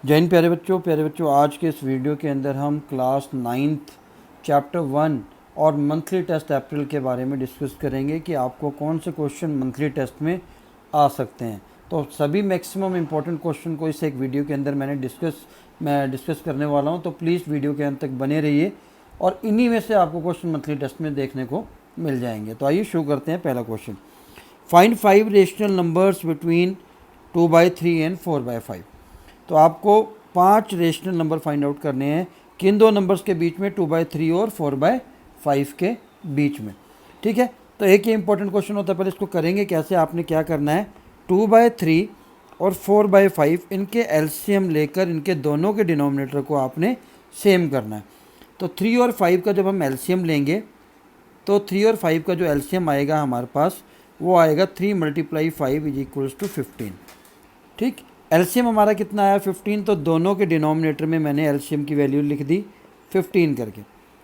जय हिंद प्यारे बच्चों, आज के इस वीडियो के अंदर हम क्लास 9th चैप्टर 1 और मंथली टेस्ट अप्रैल के बारे में डिस्कस करेंगे कि आपको कौन से क्वेश्चन मंथली टेस्ट में आ सकते हैं। तो सभी मैक्सिमम इम्पोर्टेंट क्वेश्चन को इस एक वीडियो के अंदर मैं डिस्कस करने वाला हूं, तो प्लीज़ वीडियो के अंत तक बने रहिए और इन्हीं में से आपको क्वेश्चन मंथली टेस्ट में देखने को मिल जाएंगे। तो आइए शुरू करते हैं। पहला question, find 5 rational numbers between 2/3 and 4/5। तो आपको 5 रेशनल नंबर फाइंड आउट करने हैं, किन दो नंबर्स के बीच में, 2/3 और 4/5 के बीच में। ठीक है, तो एक ये इंपॉर्टेंट क्वेश्चन होता है, पहले इसको करेंगे कैसे। आपने क्या करना है, 2/3 और 4/5 इनके एलसीएम लेकर इनके दोनों के डिनोमिनेटर को आपने सेम करना है। तो 3 और 5 का जब हम एलसीएम लेंगे तो 3 और 5 का जो एलसीएम आएगा हमारे पास, वो आएगा 3 × 5 = 15। ठीक, एलसीएम हमारा कितना आया, 15। तो दोनों के डिनोमिनेटर में मैंने एलसीएम की वैल्यू लिख दी 15 करके।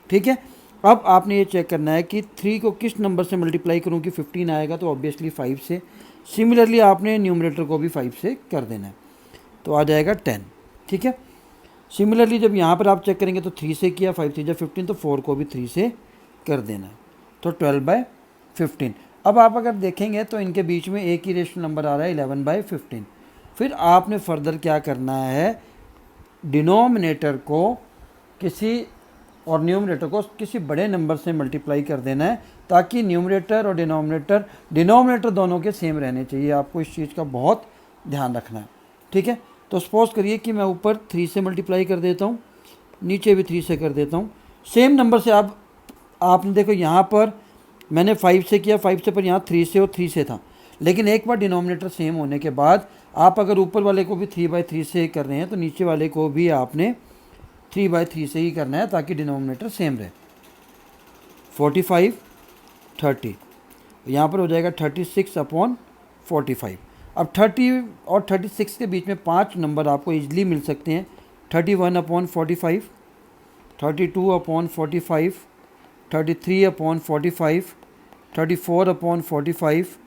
ठीक है, अब आपने ये चेक करना है कि 3 को किस नंबर से मल्टीप्लाई करूँ कि 15 आएगा, तो ऑब्वियसली 5 से। सिमिलरली आपने न्यूमरेटर को भी 5 से कर देना है, तो आ जाएगा 10। ठीक है, सिमिलरली जब यहाँ पर आप चेक करेंगे तो 3 से किया, 5 3 15, तो 4 को भी 3 से कर देना है, तो 12/15। अब आप अगर देखेंगे तो इनके बीच में एक ही रेशनल नंबर आ रहा है, 11/15। फिर आपने फर्दर क्या करना है, डिनोमिनेटर को किसी और न्यूमरेटर को किसी बड़े नंबर से मल्टीप्लाई कर देना है, ताकि न्यूमरेटर और डिनोमिनेटर दोनों के सेम रहने चाहिए। आपको इस चीज़ का बहुत ध्यान रखना है। ठीक है, तो सपोज करिए कि मैं ऊपर 3 से मल्टीप्लाई कर देता हूँ, नीचे भी 3 से कर देता हूँ, सेम नंबर से। आपने देखो यहाँ पर मैंने 5 से किया, 5 से, पर यहाँ 3 से और 3 से था। लेकिन एक बार डिनोमिनेटर सेम होने के बाद आप अगर ऊपर वाले को भी 3/3 से कर रहे हैं, तो नीचे वाले को भी आपने 3/3 से ही करना है, ताकि डिनोमिनेटर सेम रहे। 45 30, यहाँ पर हो जाएगा 36/45। अब 30 और 36 के बीच में 5 नंबर आपको इजली मिल सकते हैं, 31/45, 32/45, 33/45, 34/45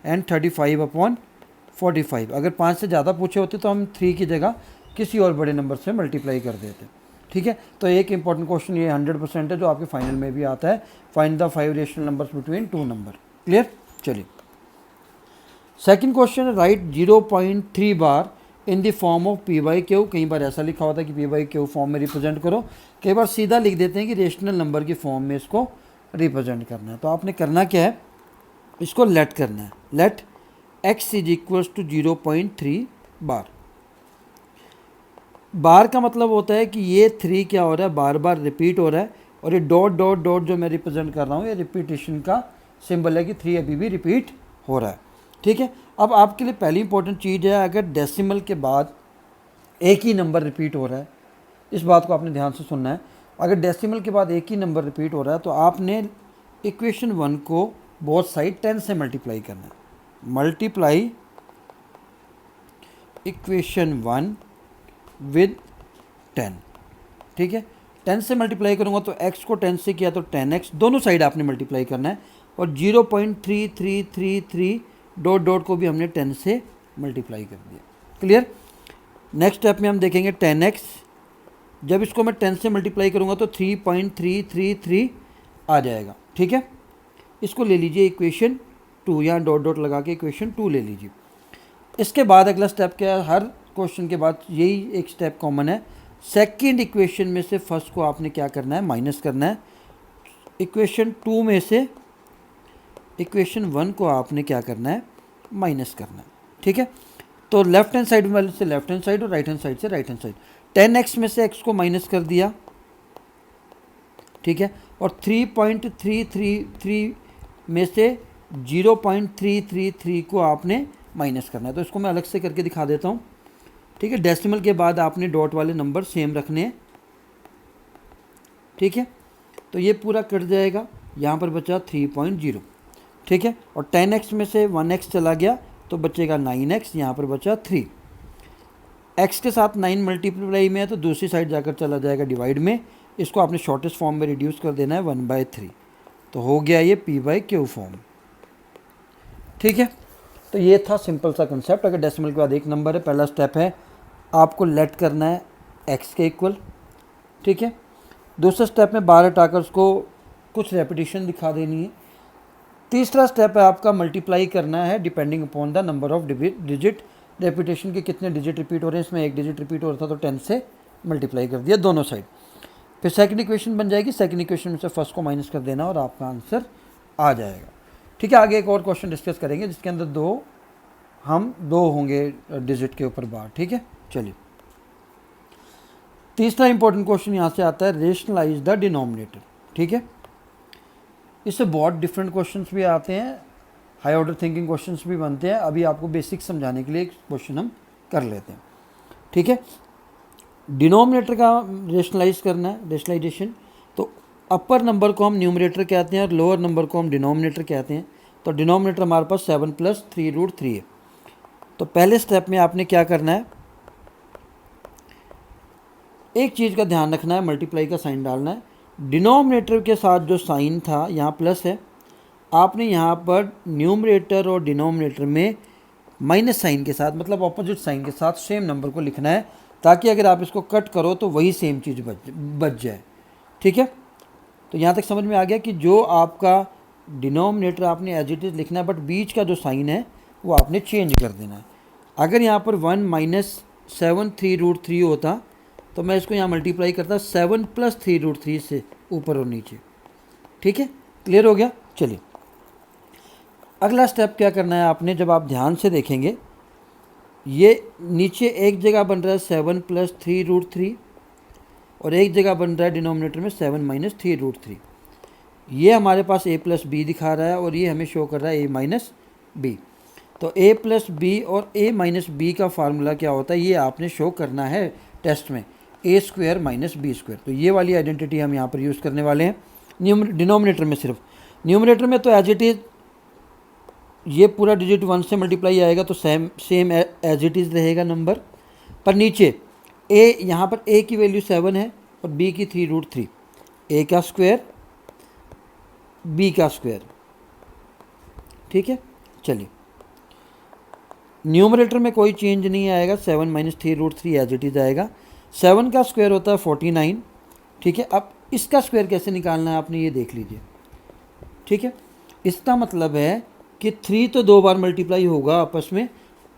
एंड 35/45। अगर 5 से ज़्यादा पूछे होते तो हम 3 की जगह किसी और बड़े नंबर से मल्टीप्लाई कर देते। ठीक है, तो एक इंपॉर्टेंट क्वेश्चन ये 100% है, जो आपके फाइनल में भी आता है। Find the 5 rational numbers between 2 number. Clear, चलिए second question, right 0.3 bar in the form of P/Q। कई बार ऐसा लिखा होता है कि P/Q फॉर्म में रिप्रेजेंट करो, कई बार सीधा लिख देते हैं कि रेशनल नंबर की फॉर्म में इसको रिप्रेजेंट करना है। तो आपने करना क्या है, इसको लेट करना है। लेट x = 0.3 बार। बार का मतलब होता है कि ये 3 क्या हो रहा है, बार बार रिपीट हो रहा है, और ये डॉट डॉट डॉट जो मैं रिप्रेजेंट कर रहा हूँ, ये रिपीटेशन का सिंबल है कि 3 अभी भी रिपीट हो रहा है। ठीक है, अब आपके लिए पहली इंपॉर्टेंट चीज़ है, अगर डेसिमल के बाद एक ही नंबर रिपीट हो रहा है, इस बात को आपने ध्यान से सुनना है। अगर डेसिमल के बाद एक ही नंबर रिपीट हो रहा है, तो आपने इक्वेशन 1 को बोथ साइड 10 से मल्टीप्लाई करना है। Multiply equation 1 with 10। ठीक है, 10 से मल्टीप्लाई करूँगा तो x को 10 से किया तो 10x, दोनों साइड आपने मल्टीप्लाई करना है। और 0.3333 डॉट डॉट को भी हमने 10 से मल्टीप्लाई कर दिया। क्लियर, नेक्स्ट स्टेप में हम देखेंगे 10x। जब इसको मैं 10 से मल्टीप्लाई करूँगा तो 3.333 आ जाएगा। ठीक है, इसको ले लीजिए इक्वेशन 2, यहाँ डॉट डॉट लगा के इक्वेशन 2 ले लीजिए। इसके बाद अगला स्टेप क्या है, हर क्वेश्चन के बाद यही एक स्टेप कॉमन है। सेकंड इक्वेशन में से फर्स्ट को आपने क्या करना है, माइनस करना है। इक्वेशन 2 में से इक्वेशन 1 को आपने क्या करना है, माइनस करना है। ठीक है, तो लेफ्ट हैंड साइड वाले से लेफ्ट हैंड साइड और राइट हैंड साइड से राइट हैंड साइड। 10x में से x को माइनस कर दिया। ठीक है, और 3.333 में से 0.333 को आपने माइनस करना है। तो इसको मैं अलग से करके दिखा देता हूँ। ठीक है, डेसिमल के बाद आपने डॉट वाले नंबर सेम रखने हैं। ठीक है, तो ये पूरा कट जाएगा, यहाँ पर बचा 3.0। ठीक है, और 10x में से 1x चला गया तो बचेगा 9x, यहाँ पर बचा 3। x के साथ 9 मल्टीप्लाई में है तो दूसरी साइड जाकर चला जाएगा डिवाइड में। इसको आपने शॉर्टेस्ट फॉर्म में रिड्यूस कर देना है 1/3, तो हो गया ये P/Q फॉर्म। ठीक है, तो ये था सिंपल सा कंसेप्ट। अगर डेसिमल के बाद एक नंबर है, पहला स्टेप है आपको लेट करना है x के इक्वल, ठीक है। दूसरे स्टेप में बाहर हटाकर उसको कुछ रेपिटेशन दिखा देनी है। तीसरा स्टेप है आपका मल्टीप्लाई करना है depending upon the number of digit, repetition के कितने डिजिट रिपीट हो रहे हैं, इसमें एक डिजिट रिपीट हो रहा था तो 10 से मल्टीप्लाई कर दिया दोनों साइड। फिर सेकंड इक्वेशन बन जाएगी, सेकंड इक्वेशन में से फर्स्ट को माइनस कर देना और आपका आंसर आ जाएगा, ठीक है। आगे एक और क्वेश्चन डिस्कस करेंगे जिसके अंदर दो होंगे डिजिट के ऊपर बार, ठीक है। चलिए, तीसरा इंपॉर्टेंट क्वेश्चन यहाँ से आता है, रेशनलाइज द डिनोमिनेटर, ठीक है। इससे बहुत डिफरेंट क्वेश्चंस भी आते हैं, हाई ऑर्डर थिंकिंग क्वेश्चंस भी बनते हैं। अभी आपको बेसिक समझाने के लिए एक क्वेश्चन हम कर लेते हैं, ठीक है। डिनोमिनेटर का रेशनलाइज करना है, रेशनलाइजेशन, तो अपर नंबर को हम न्यूमरेटर कहते हैं और लोअर नंबर को हम डिनोमिनेटर कहते हैं। तो डिनोमिनेटर हमारे पास 7 + 3√3 है। तो पहले स्टेप में आपने क्या करना है, एक चीज़ का ध्यान रखना है, मल्टीप्लाई का साइन डालना है। डिनोमिनेटर के साथ जो साइन था यहाँ प्लस है, आपने यहाँ पर न्यूमरेटर और डिनोमिनेटर में माइनस साइन के साथ, मतलब ऑपोजिट साइन के साथ सेम नंबर को लिखना है, ताकि अगर आप इसको कट करो तो वही सेम चीज़ बच जाए, ठीक है। तो यहाँ तक समझ में आ गया कि जो आपका डिनोमिनेटर आपने एज इट इज़ लिखना है, बट बीच का जो साइन है वो आपने चेंज कर देना है। अगर यहाँ पर 1 - 7 3√3 होता तो मैं इसको यहाँ मल्टीप्लाई करता 7 + 3√3 से ऊपर और नीचे, ठीक है। क्लियर हो गया। चलिए, अगला स्टेप क्या करना है आपने, जब आप ध्यान से देखेंगे, ये नीचे एक जगह बन रहा है 7 + 3√3 और एक जगह बन रहा है डिनोमिनेटर में 7 - 3√3। ये हमारे पास a + b दिखा रहा है और ये हमें शो कर रहा है a - b। तो a + b और a - b का फार्मूला क्या होता है, ये आपने शो करना है टेस्ट में, a² - b²। तो ये वाली आइडेंटिटी हम यहाँ पर यूज़ करने वाले हैं डिनोमिनेटर में। सिर्फ न्यूमरेटर में तो एज इट इज़ ये पूरा डिजिट 1 से मल्टीप्लाई आएगा तो सेम एज इट इज़ रहेगा नंबर, पर नीचे a, यहाँ पर a की वैल्यू 7 है और b की 3√3, a का स्क्वायर b का स्क्वायर, ठीक है। चलिए, न्यूमरेटर में कोई चेंज नहीं आएगा, 7 - 3√3 एज इट इज़ आएगा। 7 का स्क्वायर होता है 49, ठीक है। अब इसका स्क्वायर कैसे निकालना है आपने ये देख लीजिए, ठीक है। इसका मतलब है कि 3 तो 2 बार मल्टीप्लाई होगा आपस में,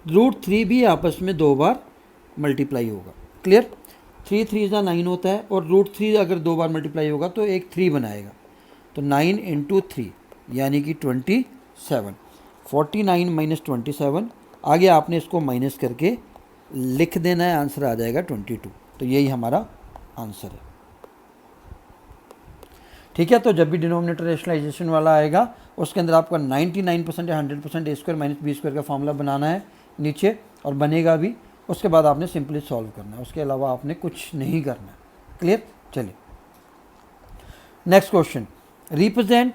√3 भी आपस में 2 बार मल्टीप्लाई होगा। क्लियर। 3 3 9 होता है और √3 अगर 2 बार मल्टीप्लाई होगा तो एक 3 बनाएगा, तो 9 × 3 यानी कि 27। 49 - 27, आगे आपने इसको माइनस करके लिख देना है, आंसर आ जाएगा 22। तो यही हमारा आंसर है, ठीक है। तो जब भी डिनोमिनेटर रेशनलाइजेशन वाला आएगा उसके अंदर आपका 99% या 100% a² - b² का फॉर्मूला बनाना है नीचे, और बनेगा भी। उसके बाद आपने सिंपली सॉल्व करना है, उसके अलावा आपने कुछ नहीं करना है। क्लियर। चलिए, next question, represent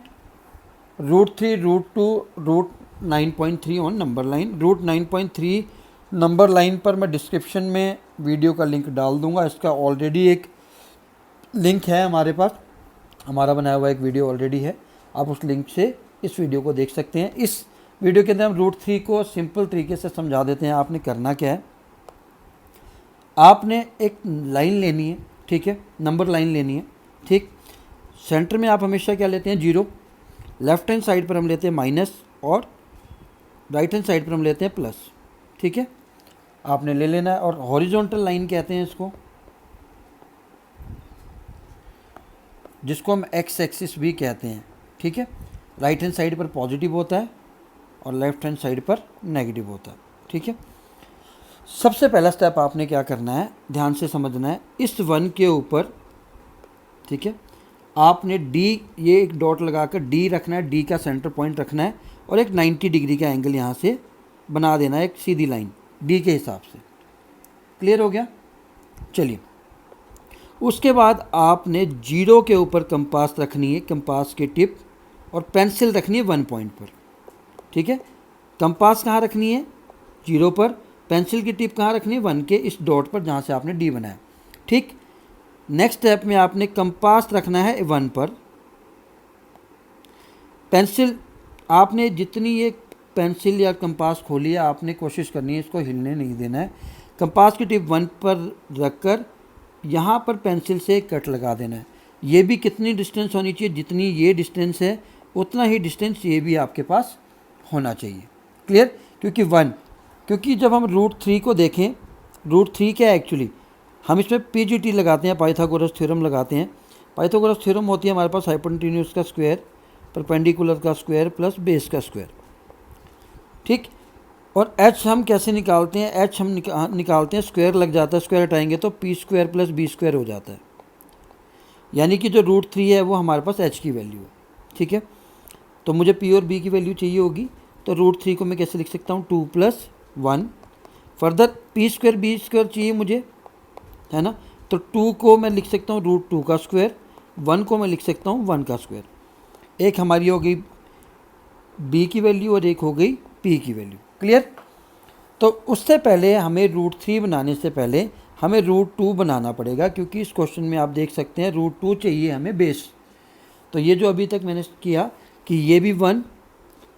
√3 √2 √9.3 on number line. √9.3 number line पर मैं डिस्क्रिप्शन में वीडियो का लिंक डाल दूंगा। इसका ऑलरेडी एक लिंक है हमारे पास, हमारा बनाया हुआ एक वीडियो ऑलरेडी है, आप उस लिंक से इस वीडियो को देख सकते हैं। इस वीडियो के अंदर हम √3 को सिंपल तरीके से समझा देते हैं। आपने करना क्या है, आपने एक लाइन लेनी है, ठीक है, नंबर लाइन लेनी है, ठीक। सेंटर में आप हमेशा क्या लेते हैं, 0, लेफ्ट हैंड साइड पर हम लेते हैं माइनस और राइट हैंड साइड पर हम लेते हैं प्लस, ठीक है। आपने ले लेना है, और हॉरिजॉन्टल लाइन कहते हैं इसको, जिसको हम एक्स एक्सिस भी कहते हैं, ठीक है। राइट हैंड साइड पर पॉजिटिव होता है और लेफ्ट हैंड साइड पर नेगेटिव होता है, ठीक है। सबसे पहला स्टेप आपने क्या करना है, ध्यान से समझना है, इस 1 के ऊपर, ठीक है, आपने डी, ये एक डॉट लगाकर डी रखना है, डी का सेंटर पॉइंट रखना है और एक 90 डिग्री का एंगल यहाँ से बना देना है, एक सीधी लाइन डी के हिसाब से। क्लियर हो गया। चलिए, उसके बाद आपने 0 के ऊपर कंपास रखनी है, कंपास की टिप, और पेंसिल रखनी है 1 पॉइंट पर, ठीक है। कंपास कहाँ रखनी है, 0 पर, पेंसिल की टिप कहाँ रखनी है, 1 के इस डॉट पर जहाँ से आपने डी बनाया, ठीक। नेक्स्ट स्टेप में आपने कंपास रखना है 1 पर, पेंसिल आपने जितनी ये पेंसिल या कंपास खोली है आपने कोशिश करनी है इसको हिलने नहीं देना है। कंपास की टिप 1 पर रखकर यहाँ पर पेंसिल से कट लगा देना है। ये भी कितनी डिस्टेंस होनी चाहिए, जितनी ये डिस्टेंस है उतना ही डिस्टेंस ये भी आपके पास होना चाहिए। क्लियर? क्योंकि जब हम √3 को देखें, √3 क्या है एक्चुअली, हम इसमें PGT लगाते हैं, पाइथागोरस थ्योरम लगाते हैं। पाइथागोरस थ्योरम होती है हमारे पास हाइपोटेन्यूज का स्क्वायर, परपेंडिकुलर का स्क्वायर प्लस बेस का स्क्वायर। ठीक, और h हम कैसे निकालते हैं, h हम निकालते हैं, स्क्वायर लग जाता है, स्क्वायर हटाएंगे तो p² + b² हो जाता है। यानी कि जो √3 है वो हमारे पास h की वैल्यू है। ठीक है, तो मुझे p और b की वैल्यू चाहिए होगी, तो √3 को मैं कैसे लिख सकता हूँ, 2 + 1। फर्दर p² b² चाहिए मुझे, है ना, तो 2 को मैं लिख सकता हूँ √2 का स्क्वायर, 1 को मैं लिख सकता हूँ 1 का स्क्वायर। एक हमारी हो गई b की वैल्यू और एक हो गई p की वैल्यू। क्लियर? तो उससे पहले हमें √3 बनाने से पहले हमें √2 बनाना पड़ेगा, क्योंकि इस क्वेश्चन में आप देख सकते हैं √2 चाहिए हमें बेस। तो ये जो अभी तक मैंने किया कि ये भी 1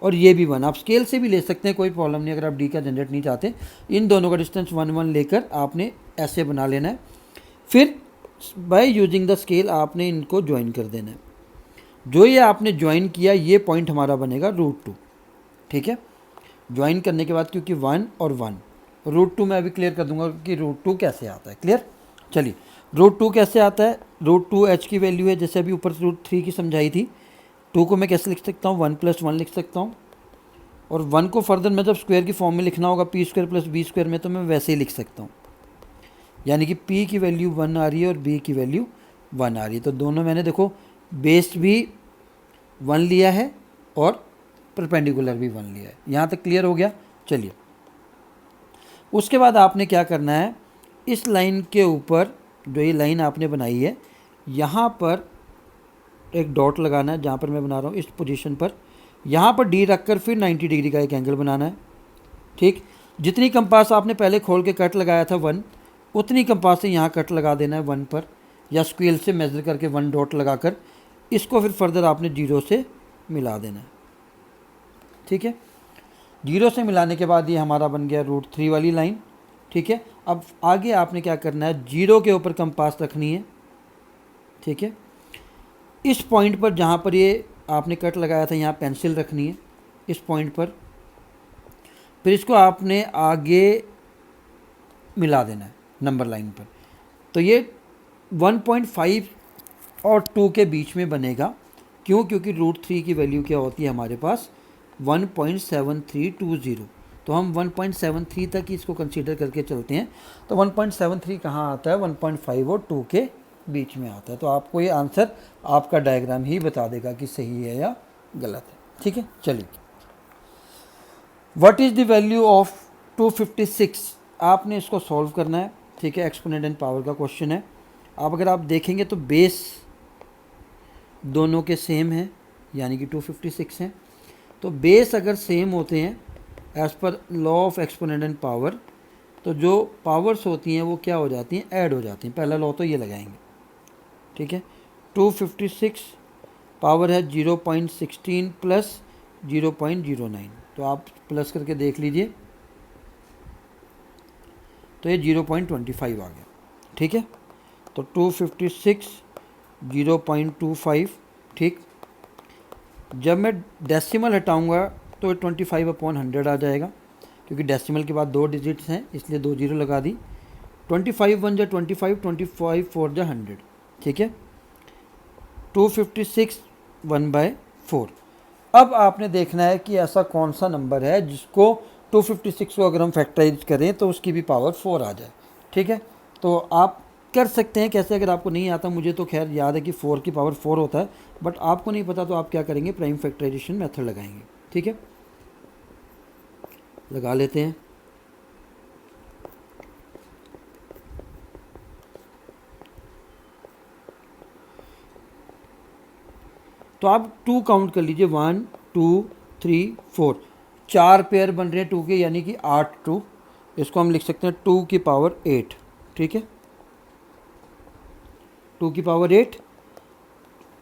और ये भी 1, आप स्केल से भी ले सकते हैं, कोई प्रॉब्लम नहीं। अगर आप डी का जनरेट नहीं चाहते, इन दोनों का डिस्टेंस 1 1 लेकर आपने ऐसे बना लेना है। फिर बाय यूजिंग द स्केल आपने इनको ज्वाइन कर देना है। जो ये आपने ज्वाइन किया, ये पॉइंट हमारा बनेगा √2। ठीक है, ज्वाइन करने के बाद क्योंकि 1 और 1, √2 मैं अभी क्लियर कर दूंगा कि √2 कैसे आता है। क्लियर? चलिए, √2 कैसे आता है, √2 h की वैल्यू है, जैसे अभी ऊपर √3 की समझाई थी। 2 को मैं कैसे लिख सकता हूँ, 1 + 1 लिख सकता हूँ, और 1 को फर्दर मैं जब स्क्वायर की फॉर्म में लिखना होगा p² + b² में, तो मैं वैसे ही लिख सकता हूँ। यानी कि p की वैल्यू 1 आ रही है और b की वैल्यू 1 आ रही है। तो दोनों मैंने देखो बेस भी 1 लिया है और परपेंडिकुलर भी 1 लिया है। यहाँ तक क्लियर हो गया? चलिए, उसके बाद आपने क्या करना है, इस लाइन के ऊपर जो ये लाइन आपने बनाई है, यहाँ पर एक डॉट लगाना है, जहाँ पर मैं बना रहा हूँ इस पोजीशन पर। यहाँ पर D रखकर फिर 90 डिग्री का एक एंगल बनाना है। ठीक, जितनी कंपास आपने पहले खोल के कट लगाया था 1, उतनी कंपास से यहाँ कट लगा देना है 1 पर, या स्केल से मेजर करके 1 डॉट लगाकर इसको फिर फर्दर आपने 0 से मिला देना है। ठीक है, 0 से मिलाने के बाद ये हमारा बन गया √3 वाली लाइन। ठीक है, अब आगे आपने क्या करना है, 0 के ऊपर कंपास रखनी है। ठीक है, इस पॉइंट पर जहाँ पर ये आपने कट लगाया था, यहाँ पेंसिल रखनी है इस पॉइंट पर, फिर इसको आपने आगे मिला देना है नंबर लाइन पर। तो ये 1.5 और 2 के बीच में बनेगा। क्यों? क्योंकि √3 की वैल्यू क्या होती है हमारे पास, 1.7320। तो हम 1.73 तक ही इसको कंसीडर करके चलते हैं। तो 1.73 कहाँ आता है, 1.5 और 2 के बीच में आता है। तो आपको ये आंसर आपका डायग्राम ही बता देगा कि सही है या गलत है। ठीक है, चलिए, what is the value of 256, आपने इसको सॉल्व करना है। ठीक है, एक्सपोनेंट एंड पावर का क्वेश्चन है। अगर आप देखेंगे तो बेस दोनों के सेम हैं, यानी कि 256 हैं। तो बेस अगर सेम होते हैं as per law of exponent and power, तो जो पावर्स होती हैं वो क्या हो जाती हैं, ऐड हो जाती हैं। पहला लॉ तो ये लगाएंगे। ठीक है, 256 पावर है 0.16 प्लस 0.09, तो आप प्लस करके देख लीजिए, तो ये 0.25 आ गया। ठीक है, तो 256 0.25। ठीक, जब मैं डेसिमल हटाऊंगा तो 25/100 आ जाएगा, क्योंकि डेसिमल के बाद 2 डिजिट्स हैं, इसलिए 2 0 लगा दी। 25 1 जा 25, 25 4 जा 100। ठीक है, 256 1/4। अब आपने देखना है कि ऐसा कौन सा नंबर है जिसको 256 को अगर हम फैक्टराइज करें तो उसकी भी पावर 4 आ जाए। ठीक है, तो आप कर सकते हैं कैसे, अगर आपको नहीं आता, मुझे तो खैर याद है कि 4 की पावर 4 होता है, बट आपको नहीं पता तो आप क्या करेंगे, प्राइम फैक्टराइजेशन मेथड लगाएंगे। ठीक है, लगा लेते हैं। तो आप 2 काउंट कर लीजिए, 1 2 3 4, 4 पेयर बन रहे हैं 2 के, यानी कि 8 2। इसको हम लिख सकते हैं 2 की पावर 8। ठीक है, 2 की पावर 8।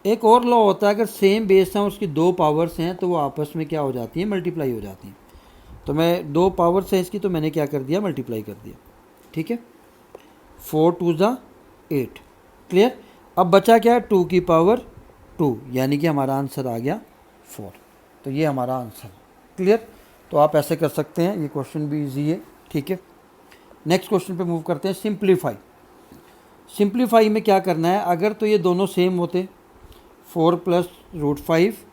एक और लॉ होता है, अगर सेम बेस हैं उसकी 2 पावर्स हैं तो वो आपस में क्या हो जाती हैं, मल्टीप्लाई हो जाती हैं। तो मैं 2 पावर्स हैं इसकी, तो मैंने क्या कर दिया, मल्टीप्लाई कर दिया। ठीक है, 4 2 ज़ा 8, क्लियर। अब बचा क्या है, 2 की पावर 2, यानी कि हमारा आंसर आ गया 4। तो ये हमारा आंसर, क्लियर। तो आप ऐसे कर सकते हैं, ये क्वेश्चन भी इजी है, ठीक है। नेक्स्ट क्वेश्चन पे मूव करते हैं, सिंप्लीफाई। सिंप्लीफाई में क्या करना है, अगर तो ये दोनों सेम होते, 4 प्लस रूट 5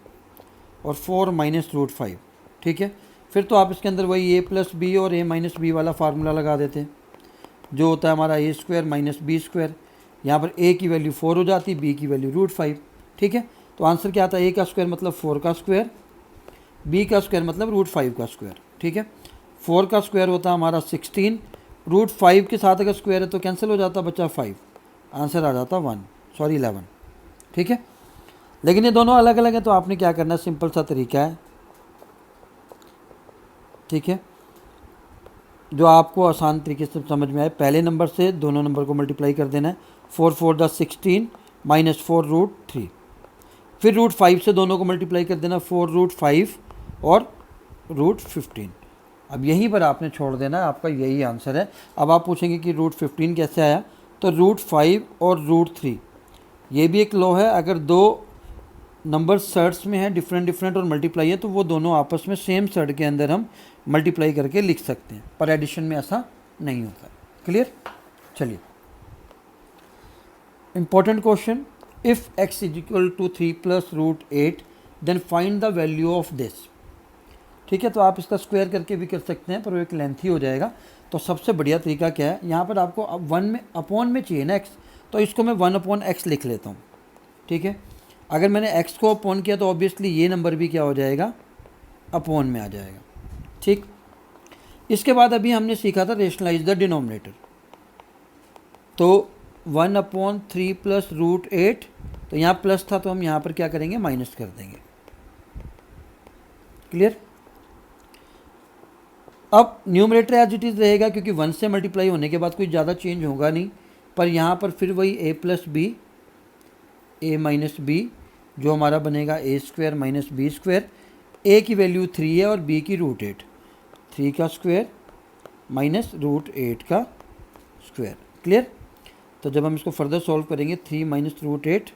और 4 माइनस रूट 5, ठीक है, फिर तो आप इसके अंदर वही ए प्लस बी और ए माइनस बी वाला फार्मूला लगा देते हैं, जो होता है हमारा ए स्क्वायर माइनस बी स्क्वायर। यहाँ पर ए की वैल्यू 4 हो जाती, बी की वैल्यू रूट 5, ठीक है। तो आंसर क्या आता है, ए का स्क्वायर मतलब 4 का स्क्वायर, बी का स्क्वायर मतलब रूट 5 का स्क्वायर, ठीक है। 4 का स्क्वायर होता है हमारा 16, रूट 5 के साथ अगर स्क्वायर है तो कैंसिल हो जाता, बचा 5, आंसर आ जाता 11, ठीक है। लेकिन ये दोनों अलग अलग हैं, तो आपने क्या करना है, सिंपल सा तरीका है, ठीक है, जो आपको आसान तरीके से समझ में आए। पहले नंबर से दोनों नंबर को मल्टीप्लाई कर देना है, 4 4 दा 16 माइनस 4 रूट 3, फिर रूट 5 से दोनों को मल्टीप्लाई कर देना, 4 रूट 5 और रूट 15। अब यहीं पर आपने छोड़ देना है, आपका यही आंसर है। अब आप पूछेंगे कि रूट 15 कैसे आया, तो रूट 5 और रूट 3 ये भी एक लॉ है, अगर दो नंबर सर्ट्स में है डिफरेंट और मल्टीप्लाई है, तो वो दोनों आपस में सेम सर्ट के अंदर हम मल्टीप्लाई करके लिख सकते हैं, पर एडिशन में ऐसा नहीं होता, क्लियर। चलिए, important question, if x is equal to 3 plus root 8 then find the value of this, ठीक है। तो आप इसका स्क्वायर करके भी कर सकते हैं, पर वो एक लेंथी हो जाएगा। तो सबसे बढ़िया तरीका क्या है, यहाँ पर आपको अब 1 में अपॉन में चाहिए ना x, तो इसको मैं 1/x लिख लेता हूँ, ठीक है। अगर मैंने x को अपॉन किया तो ऑब्वियसली ये नंबर भी क्या हो जाएगा, अपॉन में आ जाएगा, ठीक। इसके बाद अभी हमने सीखा था रेशनलाइज द डिनोमिनेटर, तो 1/3 प्लस रूट 8, तो यहाँ प्लस था तो हम यहाँ पर क्या करेंगे, माइनस कर देंगे, क्लियर। अब न्यूमरेटर एज इट इज़ रहेगा, क्योंकि 1 से मल्टीप्लाई होने के बाद कोई ज़्यादा चेंज होगा नहीं, पर यहाँ पर फिर वही a plus B, A minus B, जो हमारा बनेगा A square minus B square. A की वैल्यू 3 है और बी की रूट 8, 3 का स्क्वायर माइनस रूट 8 का स्क्वायर, क्लियर। तो जब हम इसको फर्दर सॉल्व करेंगे, 3 माइनस रूट 8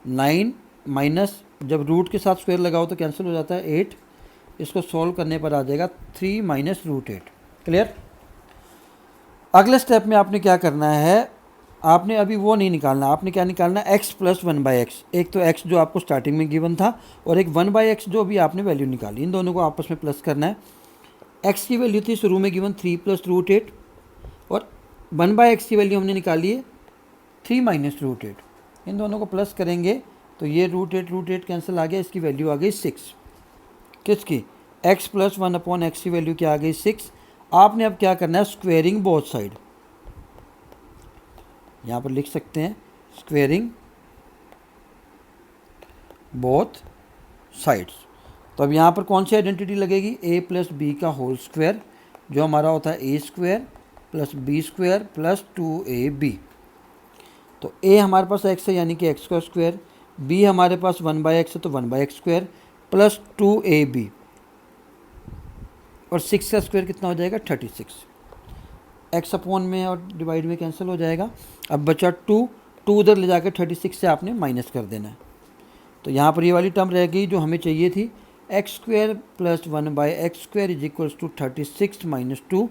9 माइनस, जब रूट के साथ स्क्वायर लगाओ तो कैंसिल हो जाता है 8, इसको सॉल्व करने पर आ जाएगा 3 माइनस रूट 8, क्लियर। अगले स्टेप में आपने क्या करना है, आपने अभी वो नहीं निकालना, आपने क्या निकालना है, x प्लस 1/x। एक तो x जो आपको स्टार्टिंग में गिवन था, और एक 1/x जो अभी आपने वैल्यू निकाली, इन दोनों को आपस में प्लस करना है। x की वैल्यू थी शुरू में गिवन 3 प्लस रूट 8, और 1/x की वैल्यू हमने निकाली है 3 माइनस रूट 8, इन दोनों को प्लस करेंगे तो ये रूट 8 कैंसिल आ गया, इसकी वैल्यू आ गई 6, किसकी, x प्लस 1/x की वैल्यू क्या आ गई 6। आपने अब क्या करना है, स्क्वेयरिंग बोथ साइड, यहाँ पर लिख सकते हैं स्क्वेयरिंग बोथ साइड्स। तो अब यहाँ पर कौन सी आइडेंटिटी लगेगी, a प्लस बी का होल स्क्वायर, जो हमारा होता है A square plus B square plus 2ab। तो a हमारे पास x है, यानी कि x का स्क्वायर, b हमारे पास 1/x है तो 1/x स्क्वायर प्लस 2ab, और 6 का स्क्वायर कितना हो जाएगा, 36। x अपॉन में और डिवाइड में कैंसिल हो जाएगा। अब बचा 2 उधर ले जाकर 36 से आपने माइनस कर देना है, तो यहाँ पर ये वाली टर्म रह गई जो हमें चाहिए थी, x square plus 1/x square is equals to 36 minus 2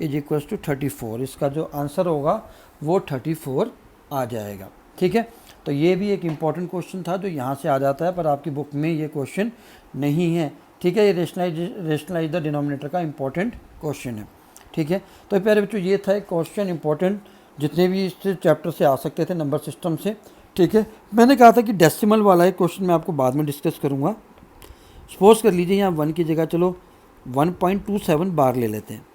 is equals to 34। इसका जो आंसर होगा वो 34 आ जाएगा, ठीक है। तो ये भी एक इम्पॉर्टेंट क्वेश्चन था जो यहाँ से आ जाता है, पर आपकी बुक में ये क्वेश्चन नहीं है, ठीक है। ये रेशनलाइज द डिनोमिनेटर का इम्पॉर्टेंट क्वेश्चन है, ठीक है। तो प्यारे बच्चों, ये था एक क्वेश्चन इंपॉर्टेंट, जितने भी इस चैप्टर से आ सकते थे नंबर सिस्टम से, ठीक है। मैंने कहा था कि डेसिमल वाला एक क्वेश्चन मैं आपको बाद में डिस्कस करूँगा। सपोज कर लीजिए यहाँ 1 की जगह चलो 1.27 बार ले लेते हैं,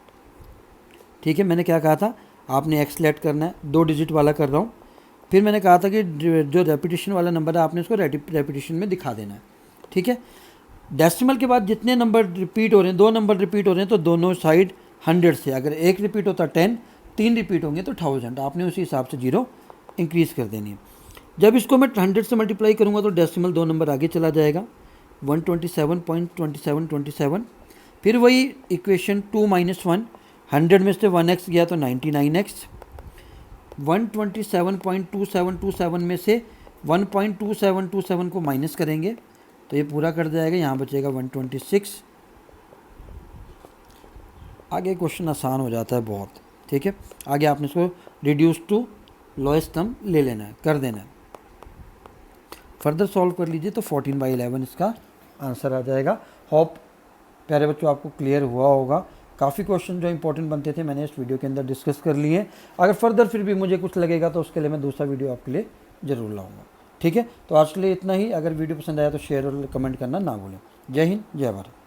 ठीक है। मैंने क्या कहा था, आपने x लेट करना है, 2 डिजिट वाला कर रहा हूँ। फिर मैंने कहा था कि जो रेपिटेशन वाला नंबर है आपने उसको रेपिटेशन में दिखा देना है, ठीक है। डेसिमल के बाद जितने नंबर रिपीट हो रहे हैं, 2 नंबर रिपीट हो रहे हैं, तो दोनों साइड 100 से, अगर 1 रिपीट होता 10, 3 रिपीट होंगे तो 1000, आपने उसी हिसाब से 0 इंक्रीज़ कर देनी है। जब इसको मैं 100 से मल्टीप्लाई करूँगा तो डेसिमल 2 नंबर आगे चला जाएगा, 127.2727। फिर वही इक्वेशन 2 - 1, 100 में से 1x गया तो 99x। 127.2727 में से 1.2727 को माइनस करेंगे तो ये पूरा कर जाएगा, यहाँ बचेगा 126। आगे क्वेश्चन आसान हो जाता है बहुत, ठीक है। आगे आपने इसको रिड्यूस टू लोएस्ट टर्म ले लेना है, कर देना है। फर्दर सॉल्व कर लीजिए तो 14/11 इसका आंसर आ जाएगा। होप प्यारे बच्चों आपको क्लियर हुआ होगा। काफ़ी क्वेश्चन जो इंपॉर्टेंट बनते थे मैंने इस वीडियो के अंदर डिस्कस कर लिए हैं। अगर फर्दर फिर भी मुझे कुछ लगेगा तो उसके लिए मैं दूसरा वीडियो आपके लिए ज़रूर लाऊंगा, ठीक है। तो आज के लिए इतना ही। अगर वीडियो पसंद आया तो शेयर और कमेंट करना ना भूलें। जय हिंद, जय भारत।